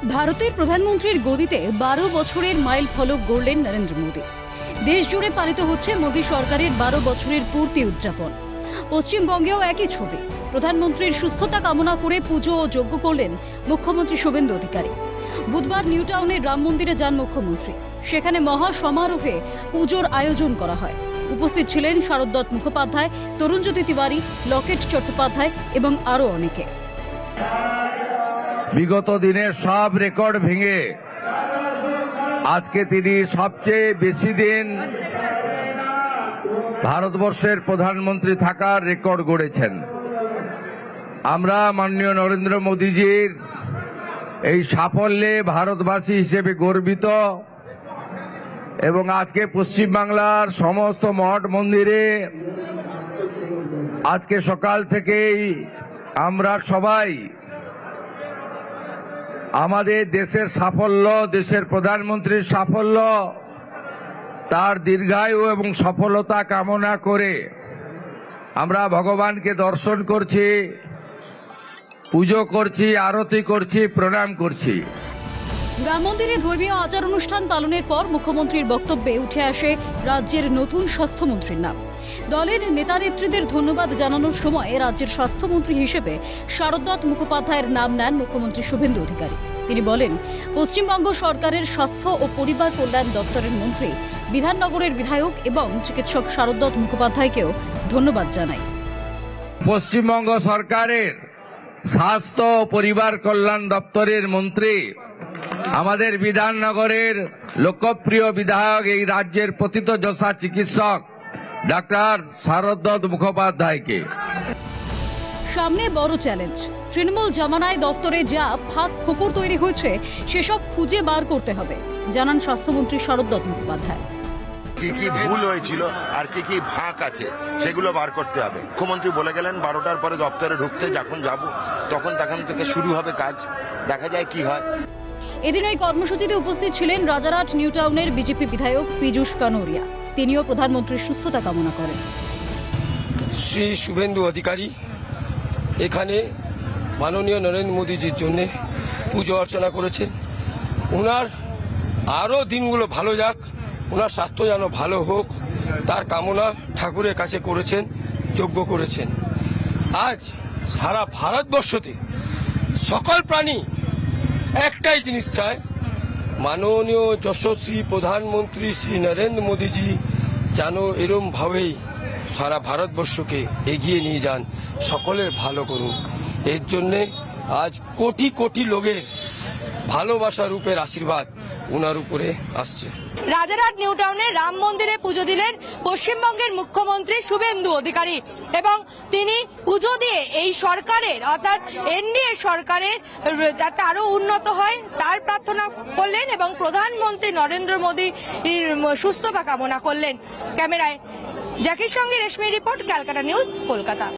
ভারতের প্রধানমন্ত্রীর গদিতে 12 বছরের মাইল ফলক গড়লেন নরেন্দ্র মোদী। দেশ জুড়ে পালিত হচ্ছে মোদী সরকারের 12 বছরের পূর্তি উদযাপন। পশ্চিমবঙ্গেও একই ছবি। প্রধানমন্ত্রীর সুস্থতা কামনা করে পুজো ও যজ্ঞ করলেন মুখ্যমন্ত্রী শুভেন্দু অধিকারী। বুধবার নিউ টাউনের রাম মন্দিরে যান মুখ্যমন্ত্রী। সেখানে মহা সমারোহে পুজোর আয়োজন করা হয়। উপস্থিত ছিলেন শারদ দত্ত মুখোপাধ্যায়, তরুণজ্যোতি তিওয়ারি, লকেট চট্টোপাধ্যায় এবং আরও অনেকে। বিগত দিনের সব রেকর্ড ভেঙে আজকে তিনি সবচেয়ে বেশি দিন ভারতবর্ষের প্রধানমন্ত্রী থাকার রেকর্ড গড়েছেন। আমরা মাননীয় নরেন্দ্র মোদীজির এই সাফল্যে ভারতবাসী হিসেবে গর্বিত এবং আজকে পশ্চিমবাংলার সমস্ত মঠ মন্দিরে আজকে সকাল থেকেই আমরা সবাই আমাদের দেশের সাফল্য, দেশের প্রধানমন্ত্রীর সাফল্য, তার দীর্ঘায়ু এবং সফলতা কামনা করে আমরা ভগবানকে দর্শন করছি, পুজো করছি, আরতি করছি, প্রণাম করছি। রাম মন্দিরে ধর্মীয় আচার অনুষ্ঠান পালনের পর মুখ্যমন্ত্রীর বক্তব্যে উঠে আসে রাজ্যের নতুন স্বাস্থ্যমন্ত্রীর নাম। দলের নেতা নেত্রীদের ধন্যবাদ জানানোর সময় রাজ্যের স্বাস্থ্যমন্ত্রী হিসেবে শারদ দত্ত মুখোপাধ্যায়ের নাম নেন মুখ্যমন্ত্রী শুভেন্দু অধিকারী। তিনি বলেন, পশ্চিমবঙ্গ সরকারের স্বাস্থ্য ও পরিবার কল্যাণ দপ্তরের মন্ত্রী, বিধাননগরের বিধায়ক এবং চিকিৎসক শারদ দত্ত মুখোপাধ্যায়কেও ধন্যবাদ জানাই। পশ্চিমবঙ্গ সরকারের স্বাস্থ্য ও পরিবার কল্যাণ দপ্তরের মন্ত্রী, আমাদের বিধাননগরের লোকপ্রিয় বিধায়ক, এই রাজ্যের প্রথিতযশা চিকিৎসক ডাক্তার শারদ দত্ত মুখোপাধ্যায়কে। সামনে বড় চ্যালেঞ্জ। তৃণমূল জামানায় দফতরে যা ফাঁক ফোকর তৈরি হয়েছে সেসব খুঁজে বার করতে হবে, জানান স্বাস্থ্যমন্ত্রী শারদ দত্ত মুখোপাধ্যায়। কি কি ভুল হয়েছিল আর কি কি ফাঁক আছে সেগুলো বার করতে হবে। মুখ্যমন্ত্রী বলে গেলেন 12টার পরে দপ্তরে ঢুকতে, যখন যাব তখন থেকে শুরু হবে কাজ, দেখা যায় কি হয়। এদিন ওই কর্মসূচিতে উপস্থিত ছিলেন রাজারহাট নিউ টাউনের বিজেপি বিধায়ক পীযূষ কানোরিয়া। তিনিও প্রধানমন্ত্রীর সুস্থতা কামনা করেন। শ্রী শুভেন্দু অধিকারী এখানে মাননীয় নরেন্দ্র মোদীজির জন্য পুজো অর্চনা করেছেন। ওনার আরও দিনগুলো ভালো যাক, ওনার স্বাস্থ্য যেন ভালো হোক, তার কামনা ঠাকুরের কাছে করেছেন, যজ্ঞ করেছেন। আজ সারা ভারতবর্ষতে সকল প্রাণী একটাই জিনিস চায়, মাননীয় যশস্বী প্রধানমন্ত্রী শ্রী নরেন্দ্র মোদীজি যেন এরমভাবেই সারা ভারতবর্ষকে এগিয়ে নিয়ে যান, সকলের ভালো করুন। এর জন্যে আজ কোটি কোটি লোকের ভালোবাসা রূপের আশীর্বাদ ওনার উপরে আসছে। রাজারহাট নিউ টাউনে রাম মন্দিরে পুজো দিলেন পশ্চিমবঙ্গের মুখ্যমন্ত্রী শুভেন্দু অধিকারী এবং তিনি পুজো দিয়ে এই সরকারের অর্থাৎ এনডিএ সরকারের যাতে আরো উন্নত হয় তার প্রার্থনা করলেন এবং প্রধানমন্ত্রী নরেন্দ্র মোদীর সুস্থতা কামনা করলেন। ক্যামেরায় জ্যাকির সঙ্গে রেশমি রিপোর্ট, ক্যালকাটা নিউজ, কলকাতা।